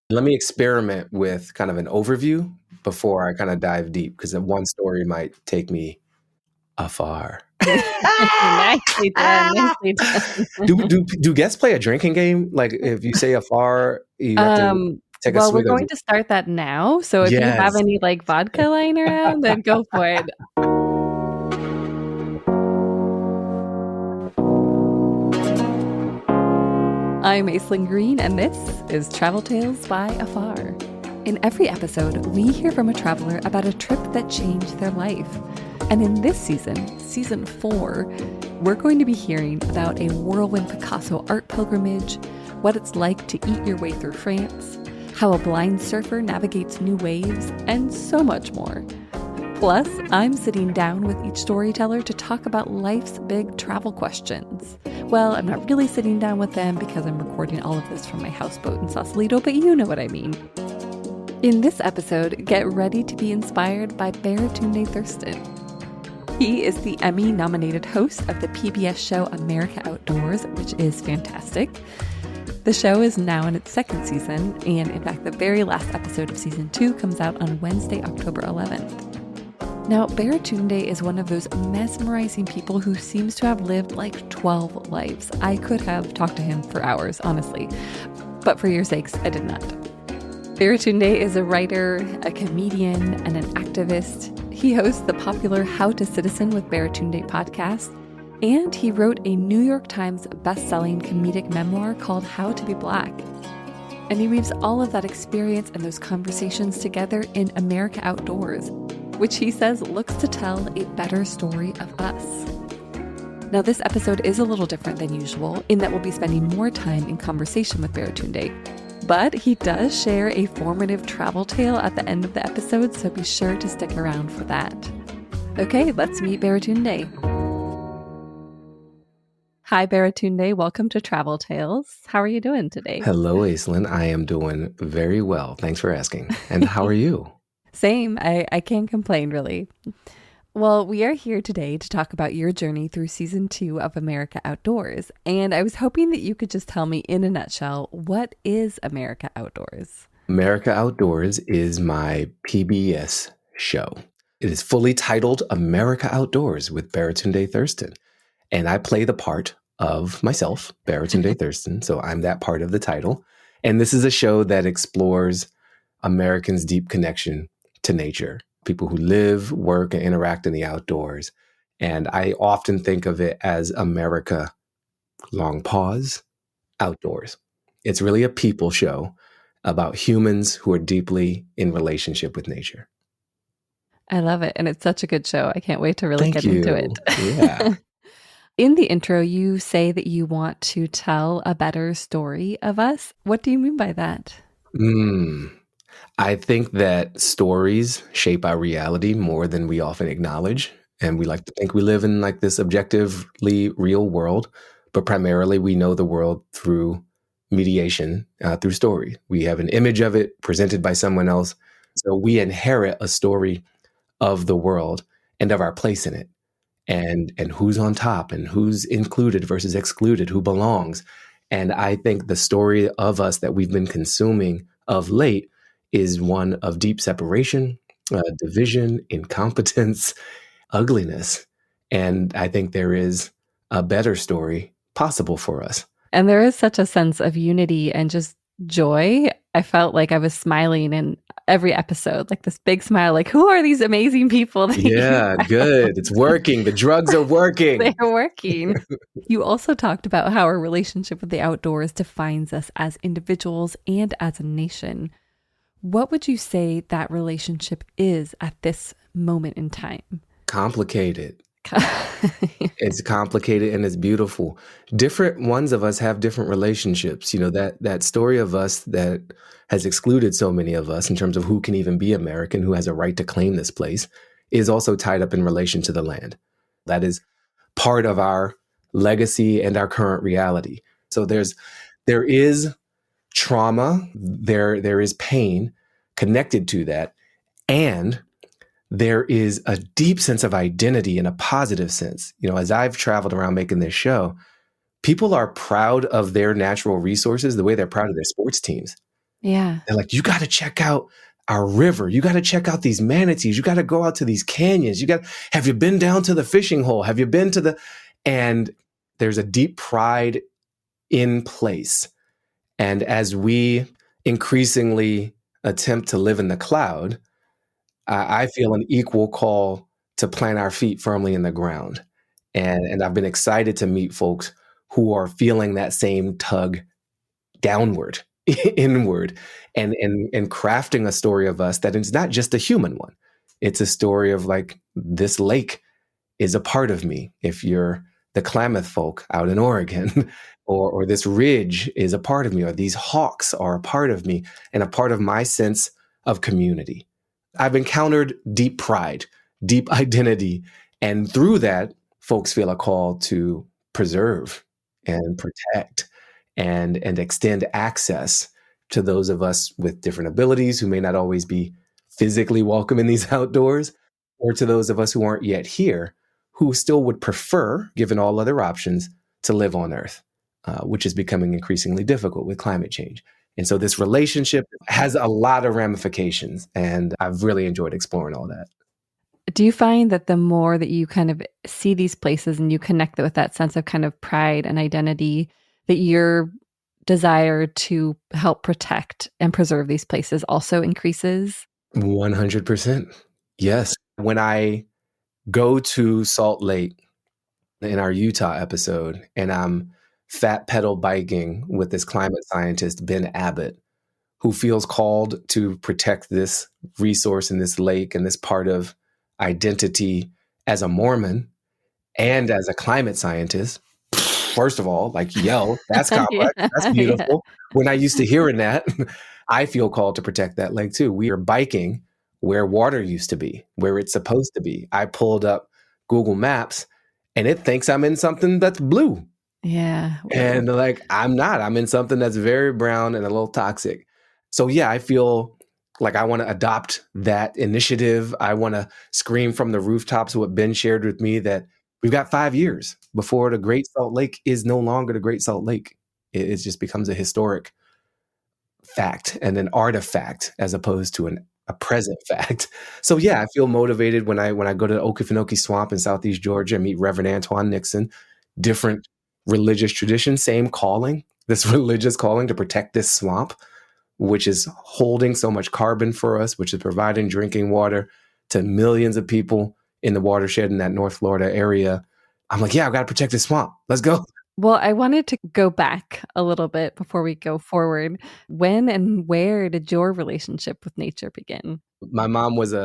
Let me experiment with kind of an overview before I kind of dive deep, because one story might take me afar. Nicely done. Nicely done. Do guests play a drinking game? Like if you say afar, you have to take a Well, we're swig of. going to start that now. So if you have Yes. any like vodka lying around, then go for it. I'm Aislinn Green, and this is Travel Tales by Afar. In every episode, we hear from a traveler about a trip that changed their life. And in this season, season 4, we're going to be hearing about a whirlwind Picasso art pilgrimage, what it's like to eat your way through France, how a blind surfer navigates new waves, and so much more. Plus, I'm sitting down with each storyteller to talk about life's big travel questions. Well, I'm not really sitting down with them because I'm recording all of this from my houseboat in Sausalito, but you know what I mean. In this episode, get ready to be inspired by Baratunde Thurston. He is the Emmy-nominated host of the PBS show America Outdoors, which is fantastic. The show is now in its second season, and in fact, the very last episode of season 2 comes out on Wednesday, October 11th. Now, Baratunde is one of those mesmerizing people who seems to have lived like 12 lives. I could have talked to him for hours, honestly, but for your sakes, I did not. Baratunde is a writer, a comedian, and an activist. He hosts the popular How to Citizen with Baratunde podcast, and he wrote a New York Times best-selling comedic memoir called How to Be Black. And he weaves all of that experience and those conversations together in America Outdoors, which he says looks to tell a better story of us. Now, this episode is a little different than usual in that we'll be spending more time in conversation with Baratunde, but he does share a formative travel tale at the end of the episode, so be sure to stick around for that. Okay, let's meet Baratunde. Hi, Baratunde. Welcome to Travel Tales. How are you doing today? Hello, Aislinn. I am doing very well. Thanks for asking. And how are you? Same. I can't complain, really. Well, we are here today to talk about your journey through season 2 of America Outdoors. And I was hoping that you could just tell me in a nutshell, what is America Outdoors? America Outdoors is my PBS show. It is fully titled America Outdoors with Baratunde Thurston. And I play the part of myself, Baratunde Thurston. So I'm that part of the title. And this is a show that explores Americans' deep connection to nature, people who live, work, and interact in the outdoors. And I often think of it as America, long pause, outdoors. It's really a people show about humans who are deeply in relationship with nature. I love it. And it's such a good show. I can't wait to really Thank get you. into it. Yeah. In the intro, you say that you want to tell a better story of us. What do you mean by that? I think that stories shape our reality more than we often acknowledge. And we like to think we live in like this objectively real world, but primarily we know the world through mediation, through story. We have an image of it presented by someone else. So we inherit a story of the world and of our place in it, and who's on top and who's included versus excluded, who belongs. And I think the story of us that we've been consuming of late is one of deep separation, division, incompetence, ugliness. And I think there is a better story possible for us. And there is such a sense of unity and just joy. I felt like I was smiling in every episode, like this big smile, like, who are these amazing people? Yeah, good. It's working. The drugs are working. They're working. You also talked about how our relationship with the outdoors defines us as individuals and as a nation. What would you say that relationship is at this moment in time? Complicated. It's complicated and it's beautiful. Different ones of us have different relationships. You know, that story of us that has excluded so many of us in terms of who can even be American, who has a right to claim this place, is also tied up in relation to the land. That is part of our legacy and our current reality. So there is trauma, there is pain connected to that, and there is a deep sense of identity in a positive sense. You know, as I've traveled around making this show, people are proud of their natural resources the way they're proud of their sports teams. Yeah. They're like, you got to check out our river. You got to check out these manatees. You got to go out to these canyons. Have you been down to the fishing hole? Have you been to and there's a deep pride in place. And as we increasingly attempt to live in the cloud, I feel an equal call to plant our feet firmly in the ground. And I've been excited to meet folks who are feeling that same tug downward, inward, and crafting a story of us that is not just a human one. It's a story of like, this lake is a part of me. If you're the Klamath folk out in Oregon, or this ridge is a part of me, or these hawks are a part of me and a part of my sense of community. I've encountered deep pride, deep identity, and through that, folks feel a call to preserve and protect and extend access to those of us with different abilities who may not always be physically welcome in these outdoors, or to those of us who aren't yet here, who still would prefer, given all other options, to live on Earth, which is becoming increasingly difficult with climate change. And so this relationship has a lot of ramifications, and I've really enjoyed exploring all that. Do you find that the more that you kind of see these places and you connect with that sense of kind of pride and identity, that your desire to help protect and preserve these places also increases? 100%. Yes. When I go to Salt Lake in our Utah episode, and I'm fat pedal biking with this climate scientist, Ben Abbott, who feels called to protect this resource in this lake and this part of identity as a Mormon and as a climate scientist. First of all, like, yo, that's complex. Yeah, That's yeah. beautiful. When I used to hearing that, I feel called to protect that lake too. We are biking where water used to be, where it's supposed to be. I pulled up Google Maps and it thinks I'm in something that's blue. Yeah. And like, I'm not. I'm in something that's very brown and a little toxic. So yeah, I feel like I want to adopt that initiative. I want to scream from the rooftops what Ben shared with me, that we've got 5 years before the Great Salt Lake is no longer the Great Salt Lake. It just becomes a historic fact and an artifact as opposed to a present fact. So yeah, I feel motivated when I go to the Okefenokee Swamp in Southeast Georgia and meet Reverend Antoine Nixon. Different religious tradition, same calling, this religious calling to protect this swamp, which is holding so much carbon for us, which is providing drinking water to millions of people in the watershed in that North Florida area. I'm like, yeah, I've got to protect this swamp. Let's go. Well, I wanted to go back a little bit before we go forward. When and where did your relationship with nature begin? My mom was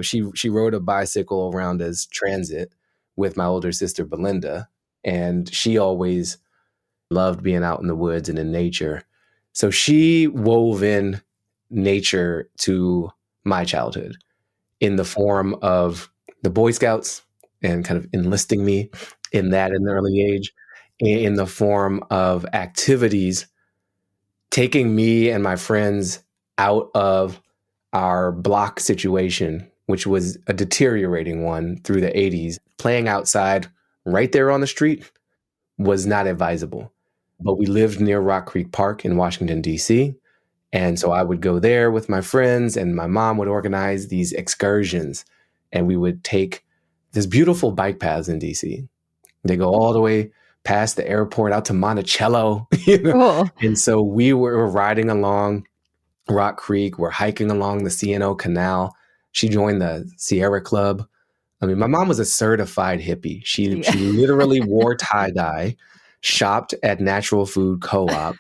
she rode a bicycle around as transit with my older sister, Belinda, and she always loved being out in the woods and in nature. So she wove in nature to my childhood in the form of the Boy Scouts and kind of enlisting me in that at an early age, in the form of activities, taking me and my friends out of our block situation, which was a deteriorating one through the 80s. Playing outside right there on the street was not advisable. But we lived near Rock Creek Park in Washington, D.C. And so I would go there with my friends, and my mom would organize these excursions. And we would take this beautiful bike paths in D.C. They go all the way past the airport out to Monticello. Cool. And so we were riding along Rock Creek. We're hiking along the C&O Canal. She joined the Sierra Club. I mean, my mom was a certified hippie. She literally wore tie-dye, shopped at Natural Food Co-op,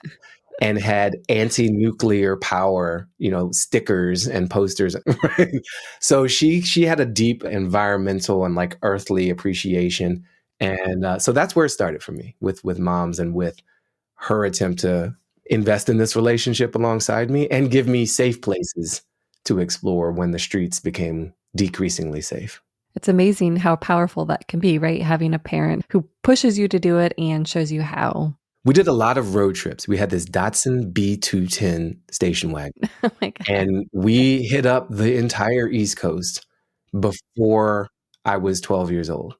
and had anti-nuclear power, stickers and posters. Right? So she had a deep environmental and like earthly appreciation. And so that's where it started for me with moms and with her attempt to invest in this relationship alongside me and give me safe places to explore when the streets became decreasingly safe. It's amazing how powerful that can be, right? Having a parent who pushes you to do it and shows you how. We did a lot of road trips. We had this Datsun B210 station wagon, Oh my God. and we hit up the entire East Coast before I was 12 years old.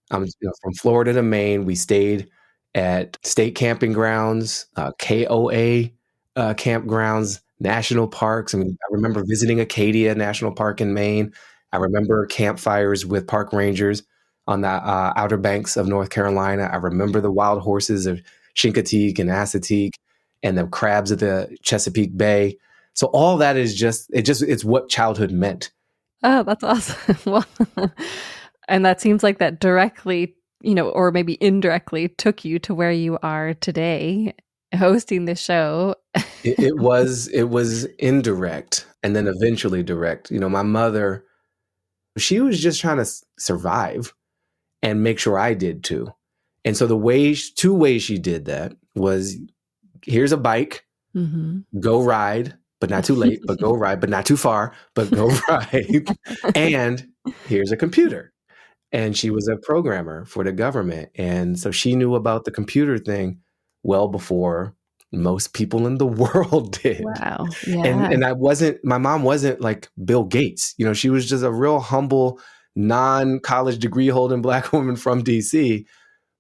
From Florida to Maine. We stayed at state camping grounds, KOA campgrounds, national parks. I mean, I remember visiting Acadia National Park in Maine. I remember campfires with park rangers on the Outer Banks of North Carolina. I remember the wild horses of Chincoteague and Assateague and the crabs of the Chesapeake Bay. So all that is it's what childhood meant. Oh, that's awesome. Well, and that seems like that directly, or maybe indirectly took you to where you are today, hosting the show. It was indirect and then eventually direct. My mother, she was just trying to survive and make sure I did too. And so two ways she did that was, here's a bike, go ride, but not too late, but go ride, but not too far, but go ride. And here's a computer. And she was a programmer for the government. And so she knew about the computer thing well before most people in the world did. Wow. Yeah. And my mom wasn't like Bill Gates. She was just a real humble, non-college degree holding Black woman from DC.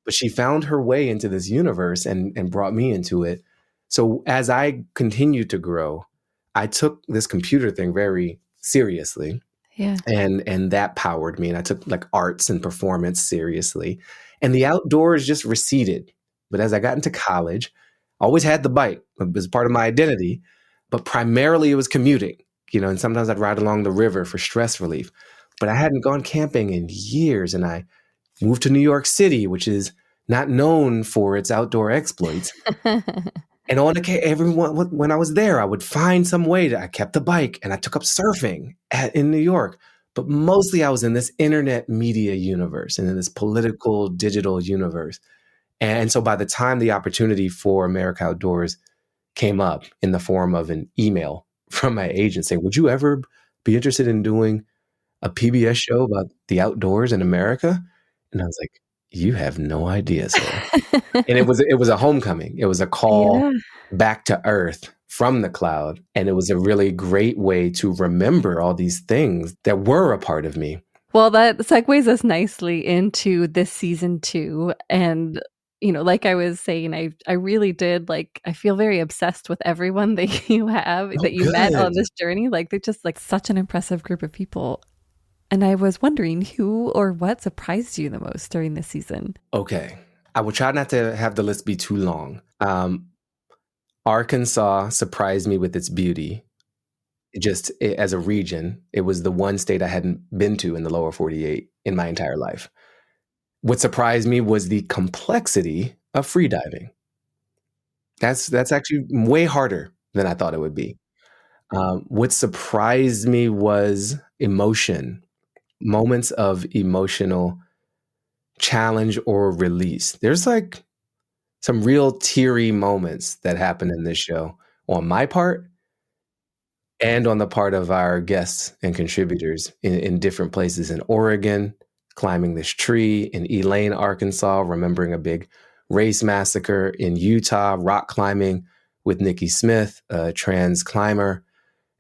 But she found her way into this universe and brought me into it. So as I continued to grow, I took this computer thing very seriously. Yeah. And that powered me. And I took like arts and performance seriously. And the outdoors just receded. But as I got into college, I always had the bike as part of my identity, but primarily it was commuting, and sometimes I'd ride along the river for stress relief. But I hadn't gone camping in years, and I moved to New York City, which is not known for its outdoor exploits. And when I was there, I would find some way I kept the bike and I took up surfing in New York. But mostly I was in this internet media universe and in this political digital universe. And so by the time the opportunity for America Outdoors came up in the form of an email from my agent saying, would you ever be interested in doing a PBS show about the outdoors in America? And I was like, you have no idea, sir. And it was a homecoming. It was a call back to earth from the cloud. And it was a really great way to remember all these things that were a part of me. Well, that segues us nicely into this season 2. And like I was saying, I really did, I feel very obsessed with everyone that you met on this journey. Like, they're just such an impressive group of people. And I was wondering who or what surprised you the most during this season. Okay. I will try not to have the list be too long. Arkansas surprised me with its beauty. Just as a region, it was the one state I hadn't been to in the lower 48 in my entire life. What surprised me was the complexity of freediving. That's actually way harder than I thought it would be. What surprised me was emotion, moments of emotional challenge or release. There's some real teary moments that happen in this show on my part and on the part of our guests and contributors in different places in Oregon, climbing this tree, in Elaine, Arkansas, remembering a big race massacre, in Utah, rock climbing with Nikki Smith, a trans climber,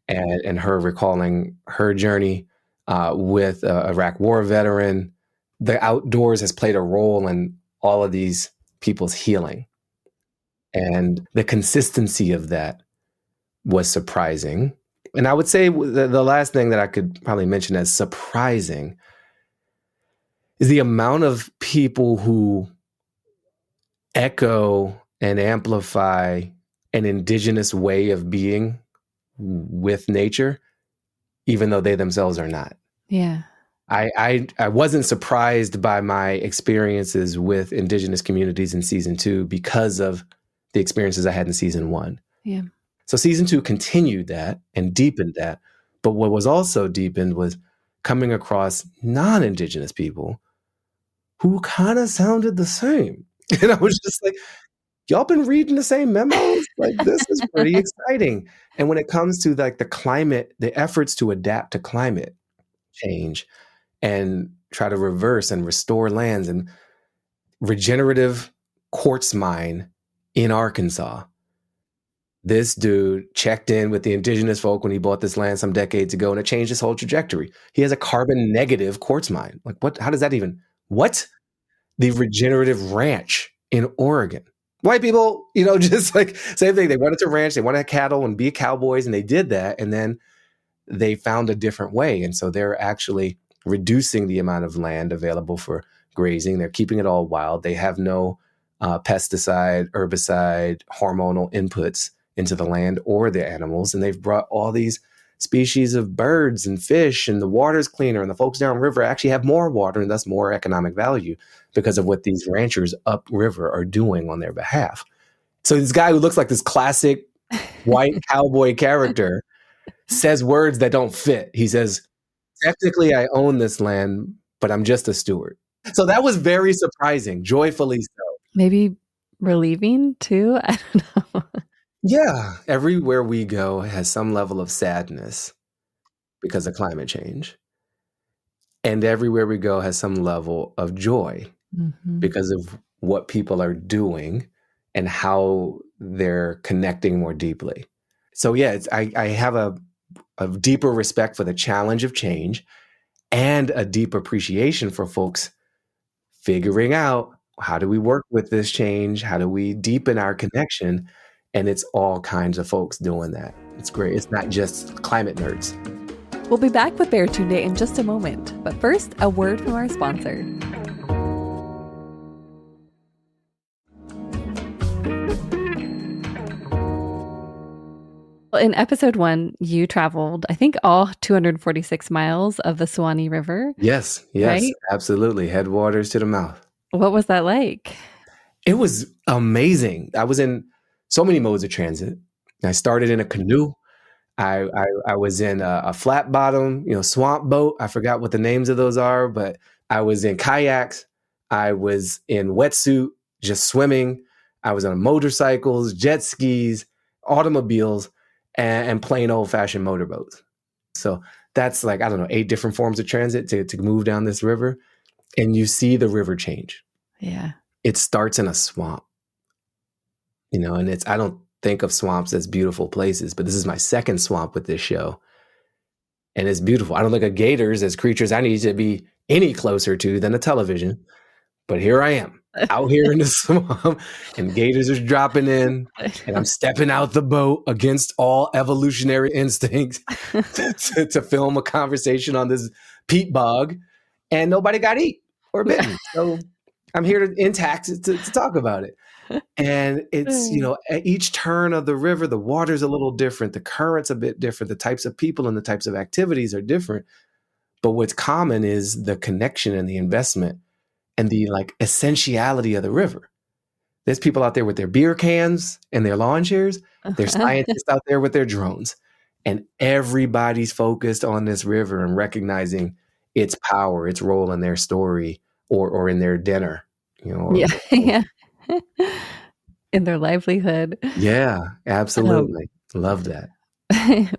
and her recalling her journey with a Iraq War veteran. The outdoors has played a role in all of these people's healing. And the consistency of that was surprising. And I would say the last thing that I could probably mention as surprising is the amount of people who echo and amplify an indigenous way of being with nature, even though they themselves are not. Yeah. I wasn't surprised by my experiences with indigenous communities in season 2 because of the experiences I had in season 1. Yeah. So season 2 continued that and deepened that. But what was also deepened was coming across non-indigenous people who kind of sounded the same. And I was just like, y'all been reading the same memos? This is pretty exciting. And when it comes to the climate, the efforts to adapt to climate change and try to reverse and restore lands and regenerative quartz mine in Arkansas. This dude checked in with the indigenous folk when he bought this land some decades ago, and it changed his whole trajectory. He has a carbon negative quartz mine. What? How does that even? What? The regenerative ranch in Oregon. white people, just like same thing. They wanted to ranch, they wanted cattle and be cowboys, and they did that. And then they found a different way. And so they're actually reducing the amount of land available for grazing. They're keeping it all wild. They have no pesticide, herbicide, hormonal inputs into the land or the animals. And they've brought all these species of birds and fish, and the water's cleaner, and the folks downriver actually have more water and thus more economic value because of what these ranchers upriver are doing on their behalf. So this guy who looks like this classic white cowboy character says words that don't fit. He says, technically I own this land, but I'm just a steward. So that was very surprising, joyfully so. Maybe relieving too? I don't know. Yeah, everywhere we go has some level of sadness because of climate change. And everywhere we go has some level of joy because of what people are doing and how they're connecting more deeply. So yeah, I have a deeper respect for the challenge of change and a deep appreciation for folks figuring out, how do we work with this change? How do we deepen our connection? And it's all kinds of folks doing that. It's great. It's not just climate nerds. We'll be back with Baratunde in just a moment. But first, a word from our sponsor. In episode 1, you traveled, I think, all 246 miles of the Suwannee River. Yes, right? Absolutely. Headwaters to the mouth. What was that like? It was amazing. I was in so many modes of transit. I started in a canoe. I was in a flat bottom, swamp boat. I forgot what the names of those are, but I was in kayaks. I was in wetsuit, just swimming. I was on motorcycles, jet skis, automobiles, and plain old fashioned motorboats. So that's 8 different forms of transit to move down this river. And you see the river change. Yeah. It starts in a swamp, and I don't think of swamps as beautiful places, but this is my second swamp with this show. And it's beautiful. I don't think of gators as creatures I need to be any closer to than a television. But here I am out here in the swamp, and gators are dropping in, and I'm stepping out the boat against all evolutionary instincts to film a conversation on this peat bog, and nobody got eat or bitten. So I'm here intact to talk about it. And it's, at each turn of the river, the water's a little different. The current's a bit different. The types of people and the types of activities are different. But what's common is the connection and the investment and the essentiality of the river. There's people out there with their beer cans and their lawn chairs. There's scientists out there with their drones. And everybody's focused on this river and recognizing its power, its role in their story or in their dinner. Yeah. In their livelihood. Yeah, absolutely. Love that.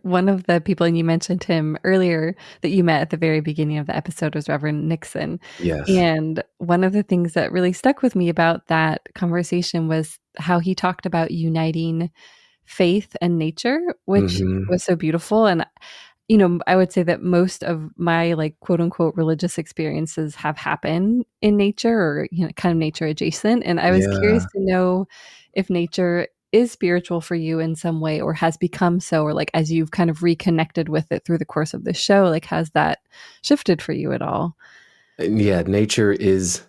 One of the people, and you mentioned him earlier, that you met at the very beginning of the episode was Reverend Nixon. Yes. And one of the things that really stuck with me about that conversation was how he talked about uniting faith and nature, which was so beautiful. And I would say that most of my quote unquote religious experiences have happened in nature or kind of nature adjacent. And I was curious to know if nature is spiritual for you in some way or has become so, or as you've kind of reconnected with it through the course of the show, has that shifted for you at all? Yeah, nature is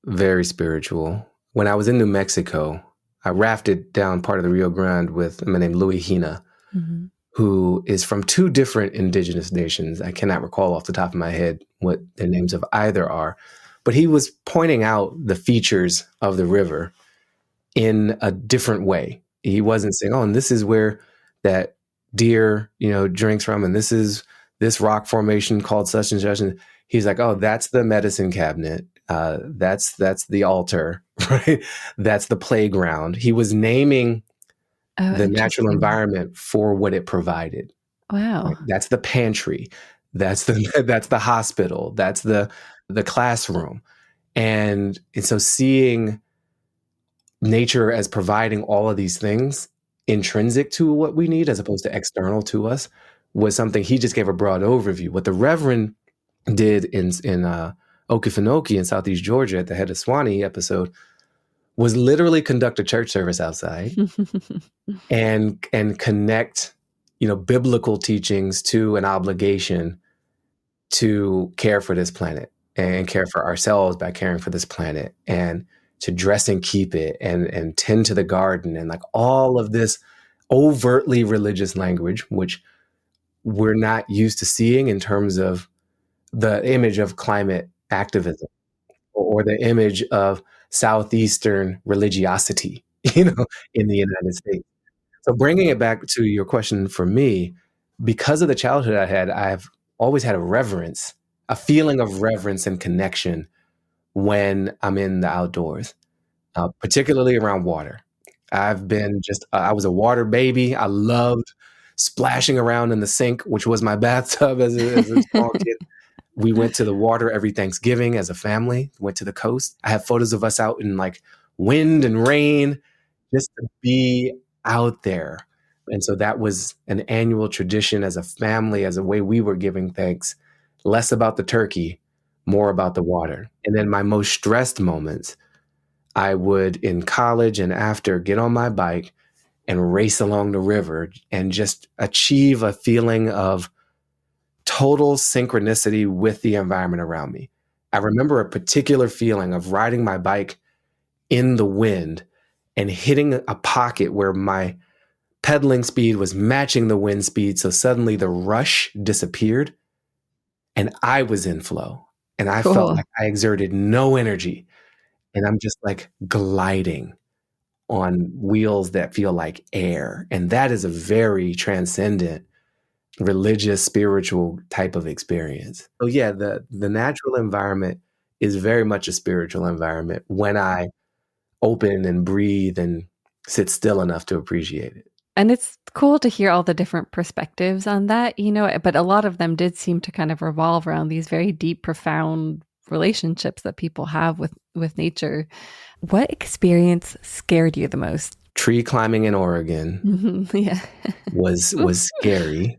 very spiritual. When I was in New Mexico, I rafted down part of the Rio Grande with a man named Louis Hina, who is from 2 different indigenous nations. I cannot recall off the top of my head what the names of either are, but he was pointing out the features of the river in a different way. He wasn't saying, oh, and this is where that deer, drinks from, and this is this rock formation called such and such. And he's like, oh, that's the medicine cabinet. That's the altar, right? That's the playground. He was naming the natural environment for what it provided. Wow. Right? That's the pantry. That's the hospital. That's the classroom. And so seeing nature as providing all of these things intrinsic to what we need as opposed to external to us was something he just gave a broad overview. What the Reverend did in Okefenokee in Southeast Georgia at the Head of Suwannee episode was literally conduct a church service outside and connect, biblical teachings to an obligation to care for this planet and care for ourselves by caring for this planet, and to dress and keep it, and tend to the garden, and like all of this overtly religious language, which we're not used to seeing in terms of the image of climate activism or the image of Southeastern religiosity, in the United States. So bringing it back to your question for me, because of the childhood I had, I've always had a feeling of reverence and connection when I'm in the outdoors, particularly around water. I was a water baby. I loved splashing around in the sink, which was my bathtub as a small kid. We went to the water every Thanksgiving as a family, went to the coast. I have photos of us out in like wind and rain just to be out there. And so that was an annual tradition as a family, as a way we were giving thanks, less about the turkey, more about the water. And then my most stressed moments, I would, in college and after, get on my bike and race along the river and just achieve a feeling of total synchronicity with the environment around me. I remember a particular feeling of riding my bike in the wind and hitting a pocket where my pedaling speed was matching the wind speed. So suddenly the rush disappeared and I was in flow, and I felt Cool. like I exerted no energy, and I'm just like gliding on wheels that feel like air. And that is a very transcendent religious, spiritual type of experience. So yeah, the natural environment is very much a spiritual environment when I open and breathe and sit still enough to appreciate it. And it's cool to hear all the different perspectives on that, but a lot of them did seem to kind of revolve around these very deep, profound relationships that people have with nature. What experience scared you the most? Tree climbing in Oregon Yeah. was scary.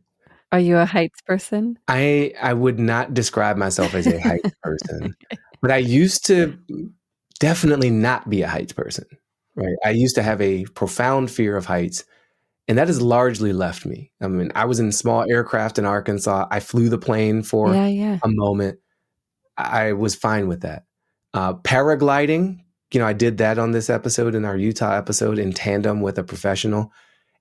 Are you a heights person? I would not describe myself as a heights person, but I used to definitely not be a heights person, right? I used to have a profound fear of heights, and that has largely left me. I mean, I was in small aircraft in Arkansas. I flew the plane for Yeah. a moment. I was fine with that. Paragliding, I did that on this episode, in our Utah episode, in tandem with a professional.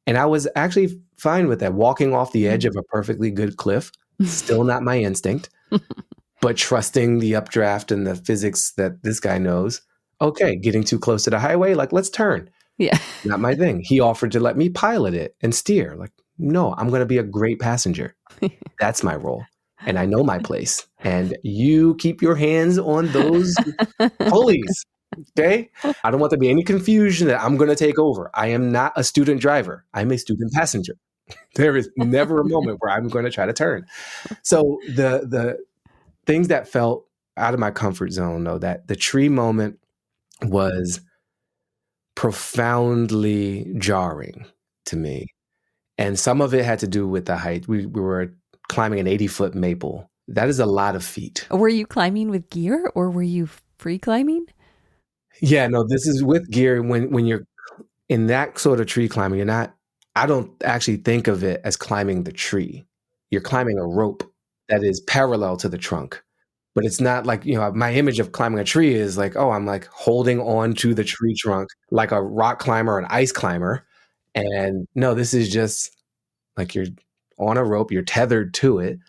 And I was actually fine with that. Walking off the edge of a perfectly good cliff, still not my instinct, but trusting the updraft and the physics that this guy knows. Okay, getting too close to the highway, like, let's turn. Yeah. Not my thing. He offered to let me pilot it and steer. Like, no, I'm going to be a great passenger. That's my role. And I know my place. And you keep your hands on those pulleys. Okay? I don't want there to be any confusion that I'm going to take over. I am not a student driver. I'm a student passenger. There is never a moment where I'm going to try to turn. So the things that felt out of my comfort zone, though, that the tree moment was profoundly jarring to me. And some of it had to do with the height. We were climbing an 80-foot maple. That is a lot of feet. Were you climbing with gear or were you free climbing? Yeah, no, this is with gear. When you're in that sort of tree climbing, you're not, I don't actually think of it as climbing the tree. You're climbing a rope that is parallel to the trunk. But it's not like, my image of climbing a tree is like, oh, I'm like holding on to the tree trunk like a rock climber or an ice climber. And no, this is just like you're on a rope, you're tethered to it.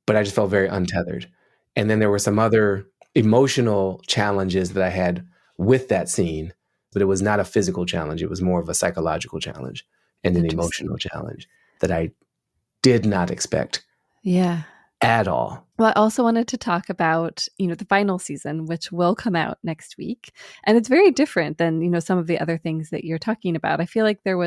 But I just felt very untethered. And then there were some other emotional challenges that I had with that scene, but it was not a physical challenge. It was more of a psychological challenge and an emotional challenge that I did not expect. Yeah. At all. Well, I also wanted to talk about, the final season, which will come out next week. And it's very different than, some of the other things that you're talking about. I feel like there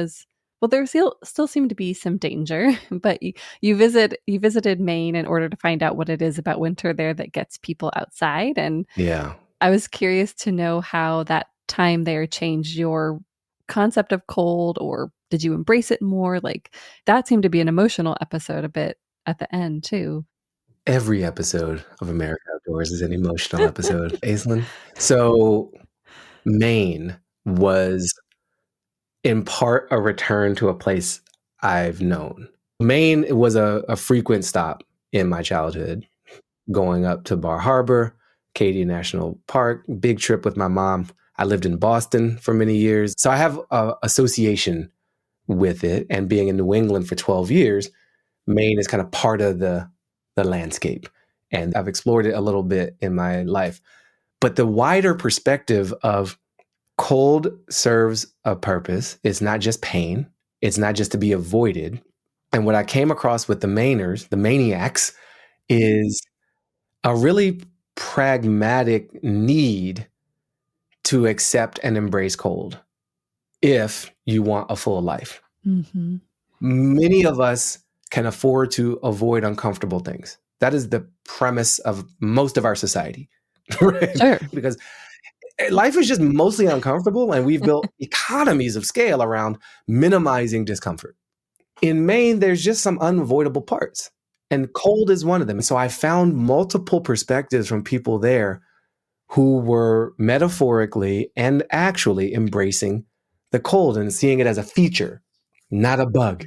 still seemed to be some danger, but you visited Maine in order to find out what it is about winter there that gets people outside. And yeah, I was curious to know how that time there changed your concept of cold, or did you embrace it more? Like, that seemed to be an emotional episode a bit at the end too. Every episode of America Outdoors is an emotional episode, Aislinn. So Maine was in part a return to a place I've known. Maine was a frequent stop in my childhood, going up to Bar Harbor, Acadia National Park, big trip with my mom. I lived in Boston for many years. So I have a association with it. And being in New England for 12 years, Maine is kind of part of the landscape. And I've explored it a little bit in my life. But the wider perspective of cold serves a purpose. It's not just pain. It's not just to be avoided. And what I came across with the Mainers, the Mainiacs, is a really pragmatic need to accept and embrace cold if you want a full life. Mm-hmm. Many of us can afford to avoid uncomfortable things. That is the premise of most of our society, right? Sure. Because life is just mostly uncomfortable, and we've built economies of scale around minimizing discomfort. In Maine, there's just some unavoidable parts, and cold is one of them. So I found multiple perspectives from people there who were metaphorically and actually embracing the cold and seeing it as a feature, not a bug.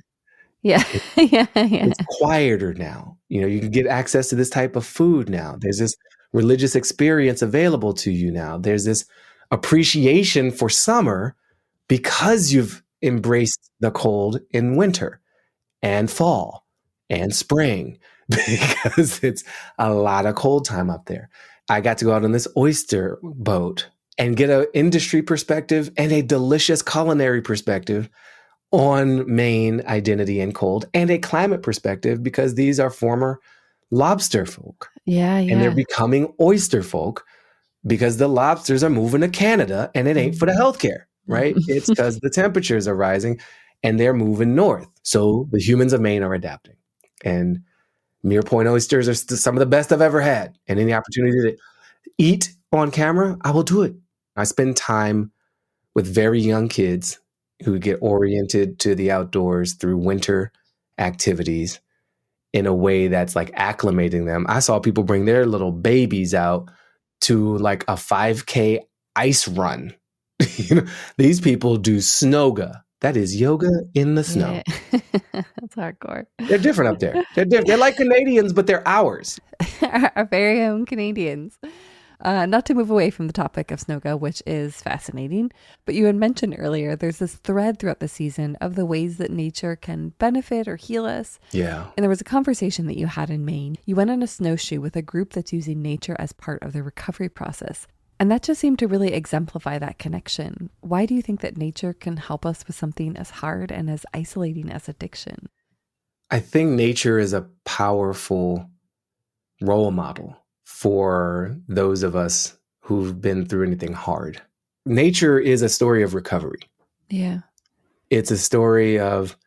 Yeah. Yeah. Yeah. It's quieter now. You can get access to this type of food now. There's this religious experience available to you now. There's this appreciation for summer because you've embraced the cold in winter and fall and spring because it's a lot of cold time up there. I got to go out on this oyster boat and get an industry perspective and a delicious culinary perspective on Maine identity and cold, and a climate perspective because these are former lobster folk. Yeah. And they're becoming oyster folk because the lobsters are moving to Canada, and it ain't for the healthcare, right? It's because the temperatures are rising and they're moving north. So the humans of Maine are adapting. And Muir Point oysters are some of the best I've ever had. And any opportunity to eat on camera, I will do it. I spend time with very young kids who get oriented to the outdoors through winter activities in a way that's like acclimating them. I saw people bring their little babies out to like a 5K ice run. These people do snoga. That is yoga in the snow. Yeah. That's hardcore. They're different up there. They're like Canadians, but they're ours. Our very own Canadians. Not to move away from the topic of snoga, which is fascinating, but you had mentioned earlier there's this thread throughout the season of the ways that nature can benefit or heal us. Yeah. And there was a conversation that you had in Maine. You went on a snowshoe with a group that's using nature as part of the recovery process. And that just seemed to really exemplify that connection. Why do you think that nature can help us with something as hard and as isolating as addiction? I think nature is a powerful role model for those of us who've been through anything hard. Nature is a story of recovery. Yeah. It's a story of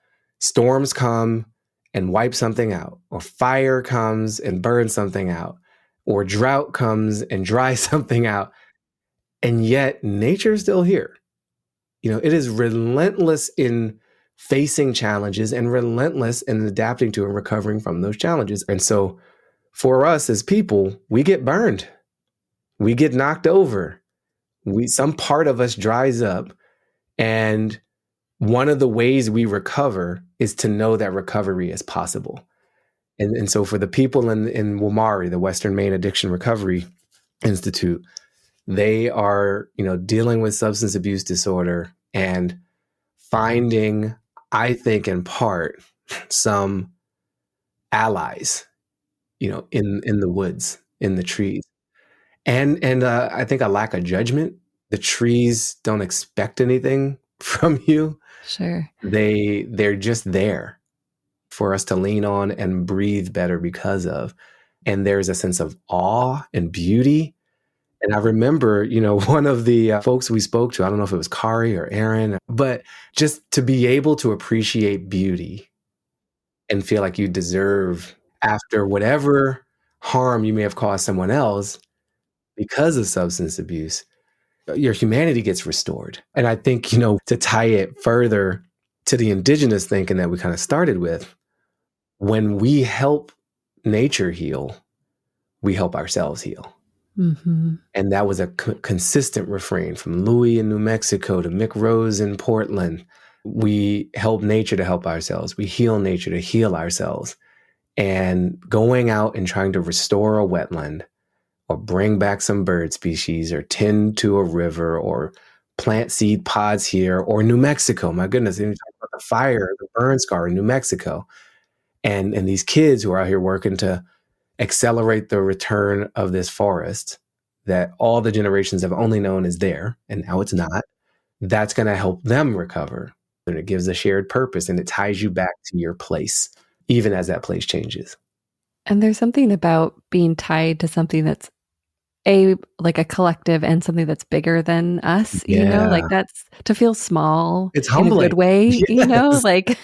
storms come and wipe something out, or fire comes and burns something out, or drought comes and dries something out. And yet nature is still here. It is relentless in facing challenges and relentless in adapting to and recovering from those challenges. And so for us as people, we get burned. We get knocked over. Some part of us dries up. And one of the ways we recover is to know that recovery is possible. And so for the people in WMARI, the Western Maine Addiction Recovery Institute, they are, dealing with substance abuse disorder and finding, I think in part, some allies in the woods, in the trees. And I think a lack of judgment. The trees don't expect anything from you. Sure. They're just there for us to lean on and breathe better because of. And there's a sense of awe and beauty. And I remember, one of the folks we spoke to, I don't know if it was Kari or Aaron, but just to be able to appreciate beauty and feel like you deserve, after whatever harm you may have caused someone else because of substance abuse, your humanity gets restored. And I think, to tie it further to the Indigenous thinking that we kind of started with, when we help nature heal, we help ourselves heal. Mm-hmm. And that was a consistent refrain from Louis in New Mexico to Mick Rose in Portland. We help nature to help ourselves. We heal nature to heal ourselves. And going out and trying to restore a wetland or bring back some bird species or tend to a river or plant seed pods here or New Mexico. My goodness, you talk about the fire, the burn scar in New Mexico. And these kids who are out here working to accelerate the return of this forest that all the generations have only known is there, and now it's not. That's going to help them recover. And it gives a shared purpose, and it ties you back to your place, even as that place changes. And there's something about being tied to something that's like a collective and something that's bigger than us, like that's to feel small It's in a humbling. good way, Yes. like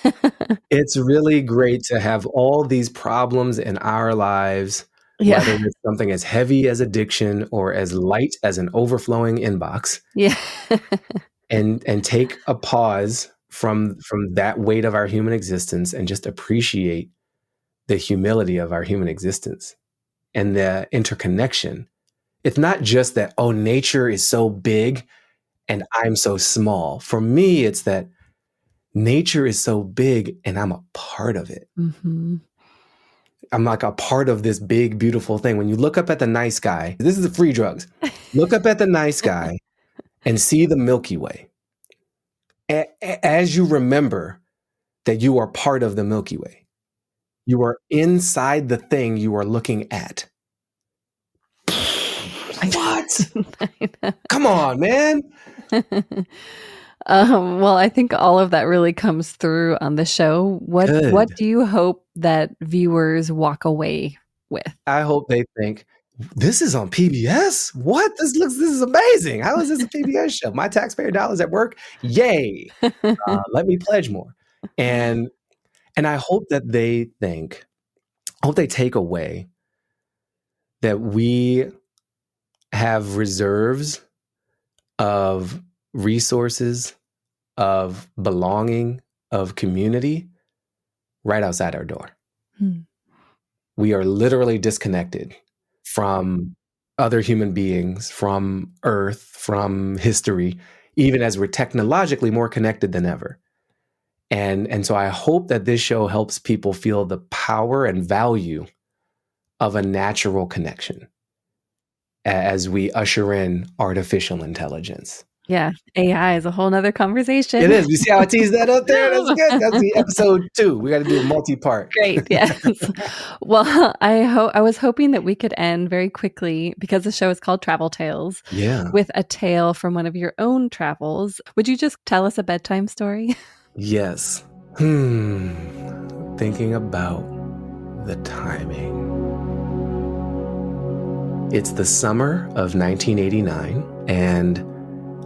It's really great to have all these problems in our lives, whether it's something as heavy as addiction or as light as an overflowing inbox. Yeah. and take a pause from that weight of our human existence and just appreciate the humility of our human existence and the interconnection. It's not just that, oh, nature is so big and I'm so small. For me, it's that nature is so big and I'm a part of it. Mm-hmm. I'm like a part of this big, beautiful thing. When you look up at the night sky, this is the free drugs. Look up at the night sky and see the Milky Way. As you remember that you are part of the Milky Way, you are inside the thing you are looking at. What? Come on, man. Well, I think all of that really comes through on the show. What do you hope that viewers walk away with? I hope they think, this is on PBS? What? This is amazing. How is this a PBS show? My taxpayer dollars at work? Yay. Let me pledge more. And I hope that they take away that we have reserves of resources, of belonging, of community right outside our door. We are literally disconnected from other human beings, from Earth, from history, even as we're technologically more connected than ever. And so I hope that this show helps people feel the power and value of a natural connection as we usher in artificial intelligence. Yeah, AI is a whole nother conversation. It is. You see how I teased that up there? That's good. That's the episode 2. We got to do a multi-part. Great. Yes. Well, I was hoping that we could end very quickly, because the show is called Travel Tales, with a tale from one of your own travels. Would you just tell us a bedtime story? Yes. Thinking about the timing. It's the summer of 1989, and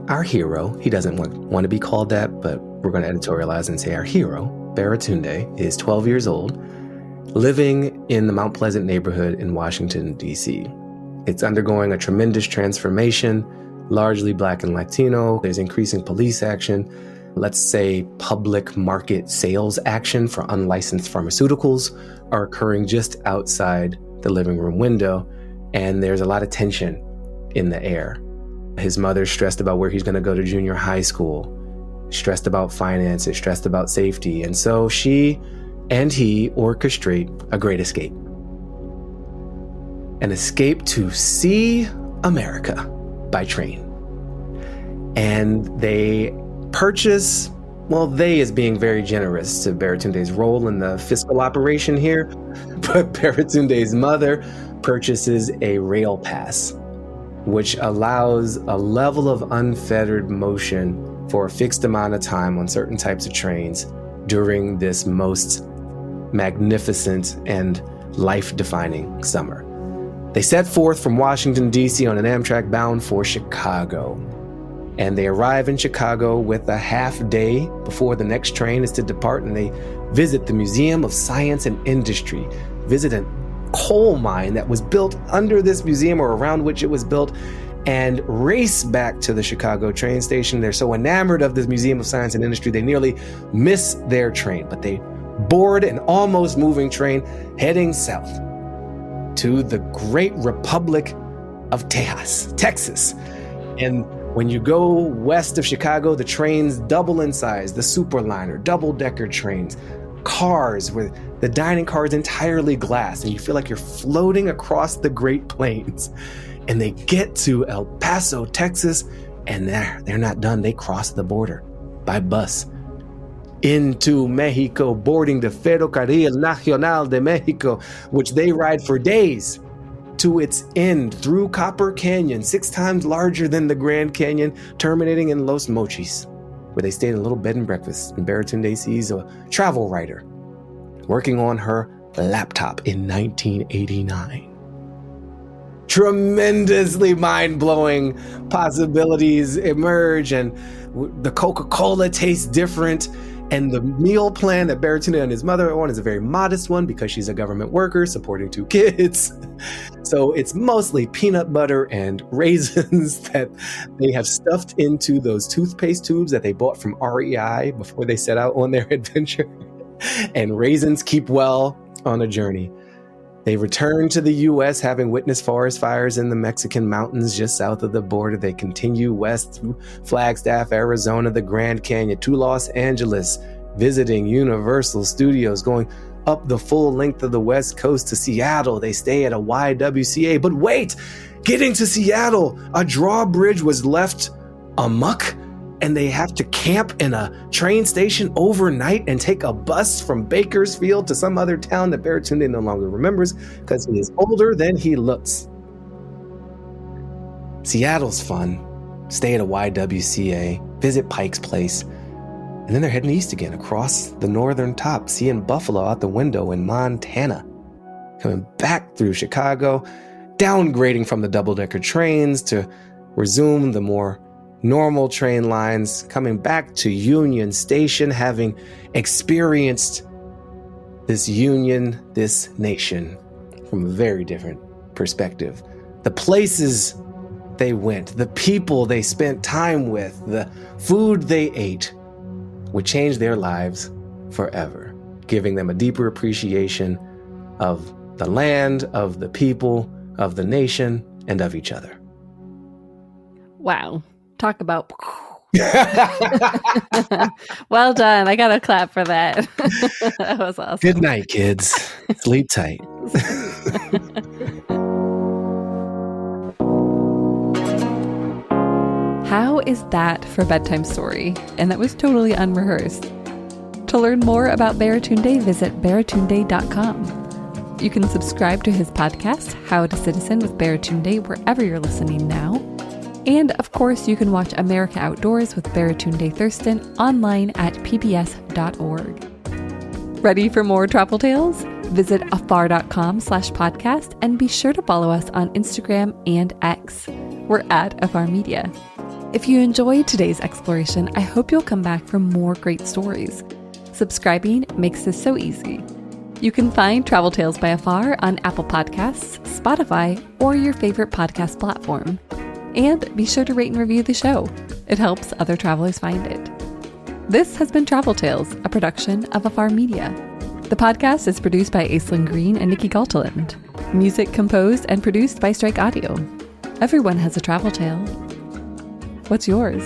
our hero, he doesn't want to be called that, but we're going to editorialize and say our hero, Baratunde, is 12 years old, living in the Mount Pleasant neighborhood in Washington, D.C. It's undergoing a tremendous transformation, largely Black and Latino. There's increasing police action, let's say public market sales action for unlicensed pharmaceuticals are occurring just outside the living room window, and there's a lot of tension in the air. His mother's stressed about where he's going to go to junior high school, stressed about finances, stressed about safety. And so she and he orchestrate a great escape. An escape to see America by train. And they purchase, well, they is being very generous to Baratunde's role in the fiscal operation here, but Baratunde's mother purchases a rail pass, which allows a level of unfettered motion for a fixed amount of time on certain types of trains during this most magnificent and life-defining summer. They set forth from Washington, D.C. on an Amtrak bound for Chicago. And they arrive in Chicago with a half day before the next train is to depart, and they visit the Museum of Science and Industry, visit a coal mine that was built under this museum or around which it was built, and race back to the Chicago train station. They're so enamored of this Museum of Science and Industry, they nearly miss their train, but they board an almost moving train heading south to the Great Republic of Tejas, Texas. And when you go west of Chicago, the trains double in size, the Superliner, double-decker trains, cars where the dining car is entirely glass, and you feel like you're floating across the Great Plains. And they get to El Paso, Texas, and they're not done. They cross the border by bus into Mexico, boarding the Ferrocarril Nacional de Mexico, which they ride for days to its end through Copper Canyon, 6 times larger than the Grand Canyon, terminating in Los Mochis, where they stayed in a little bed and breakfast. And Baratunde sees a travel writer working on her laptop in 1989. Tremendously mind-blowing possibilities emerge, and the Coca-Cola tastes different. And the meal plan that Baratunde and his mother are on is a very modest one because she's a government worker supporting 2 kids. So it's mostly peanut butter and raisins that they have stuffed into those toothpaste tubes that they bought from REI before they set out on their adventure. And raisins keep well on a journey. They return to the U.S. having witnessed forest fires in the Mexican mountains just south of the border. They continue west through Flagstaff, Arizona, the Grand Canyon, to Los Angeles, visiting Universal Studios, going up the full length of the West Coast to Seattle. They stay at a YWCA. But wait, getting to Seattle, a drawbridge was left amuck, and they have to camp in a train station overnight and take a bus from Bakersfield to some other town that Baratunde no longer remembers because he is older than he looks. Seattle's fun. Stay at a YWCA, visit Pike's Place, and then they're heading east again across the northern top, seeing buffalo out the window in Montana. Coming back through Chicago, downgrading from the double-decker trains to resume the more normal train lines, coming back to Union Station, having experienced this union, this nation from a very different perspective. The places they went, the people they spent time with, the food they ate would change their lives forever, giving them a deeper appreciation of the land, of the people, of the nation, and of each other. Wow. Talk about well done. I got a clap for that. That was awesome. Good night, kids. Sleep tight. How is that for bedtime story? And that was totally unrehearsed. To learn more about Baratunde, visit baratunde.com. You can subscribe to his podcast, How to Citizen with Baratunde, wherever you're listening now. And of course, you can watch America Outdoors with Baratunde Thurston online at pbs.org. Ready for more travel tales? Visit afar.com/podcast and be sure to follow us on Instagram and X. We're at Afar Media. If you enjoyed today's exploration, I hope you'll come back for more great stories. Subscribing makes this so easy. You can find Travel Tales by Afar on Apple Podcasts, Spotify, or your favorite podcast platform. And be sure to rate and review the show. It helps other travelers find it. This has been Travel Tales, a production of Afar Media. The podcast is produced by Aislinn Green and Nikki Galteland. Music composed and produced by Strike Audio. Everyone has a travel tale. What's yours?